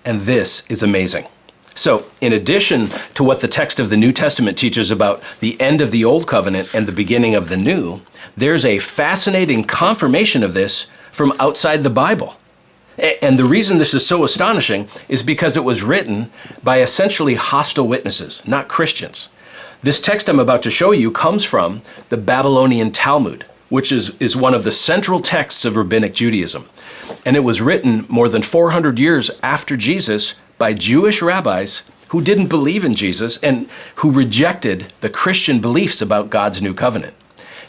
And this is amazing. So, in addition to what the text of the New Testament teaches about the end of the Old Covenant and the beginning of the New, there's a fascinating confirmation of this from outside the Bible. And the reason this is so astonishing is because it was written by essentially hostile witnesses, not Christians. This text I'm about to show you comes from the Babylonian Talmud, which is one of the central texts of Rabbinic Judaism. And it was written more than 400 years after Jesus by Jewish rabbis who didn't believe in Jesus and who rejected the Christian beliefs about God's new covenant.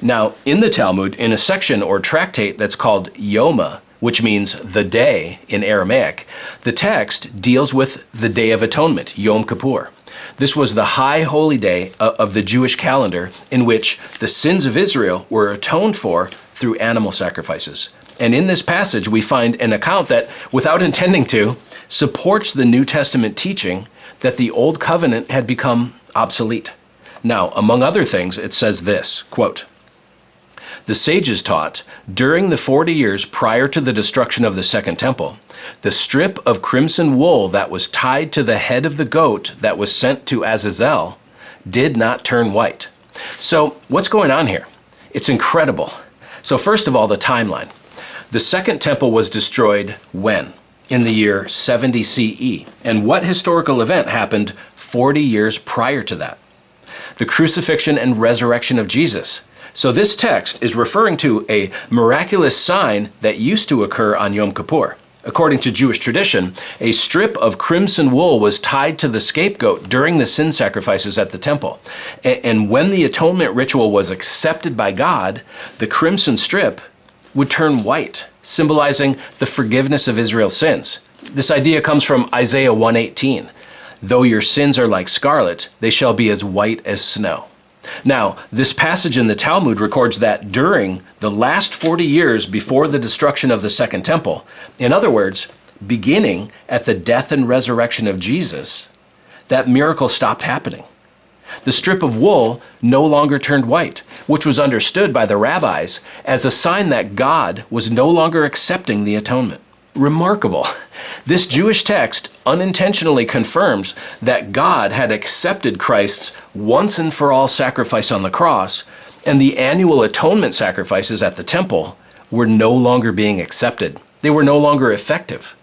Now, in the Talmud, in a section or tractate that's called Yoma, which means the day in Aramaic, the text deals with the Day of Atonement, Yom Kippur. This was the high holy day of the Jewish calendar in which the sins of Israel were atoned for through animal sacrifices. And in this passage, we find an account that, without intending to, supports the New Testament teaching that the Old Covenant had become obsolete. Now, among other things, it says this, quote, "The sages taught, during the 40 years prior to the destruction of the Second Temple, the strip of crimson wool that was tied to the head of the goat that was sent to Azazel did not turn white." So what's going on here? It's incredible. So first of all, the timeline. The Second Temple was destroyed when? In the year 70 CE. And what historical event happened 40 years prior to that? The crucifixion and resurrection of Jesus. So this text is referring to a miraculous sign that used to occur on Yom Kippur. According to Jewish tradition, a strip of crimson wool was tied to the scapegoat during the sin sacrifices at the temple. And when the atonement ritual was accepted by God, the crimson strip would turn white, symbolizing the forgiveness of Israel's sins. This idea comes from Isaiah 1:18. "Though your sins are like scarlet, they shall be as white as snow." Now, this passage in the Talmud records that during the last 40 years before the destruction of the Second Temple, in other words, beginning at the death and resurrection of Jesus, that miracle stopped happening. The strip of wool no longer turned white, which was understood by the rabbis as a sign that God was no longer accepting the atonement. Remarkable. This Jewish text unintentionally confirms that God had accepted Christ's once and for all sacrifice on the cross, and the annual atonement sacrifices at the temple were no longer being accepted. They were no longer effective.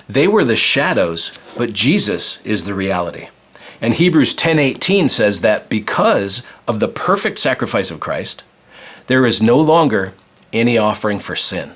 They were the shadows, but Jesus is the reality. And Hebrews 10:18 says that because of the perfect sacrifice of Christ, there is no longer any offering for sin.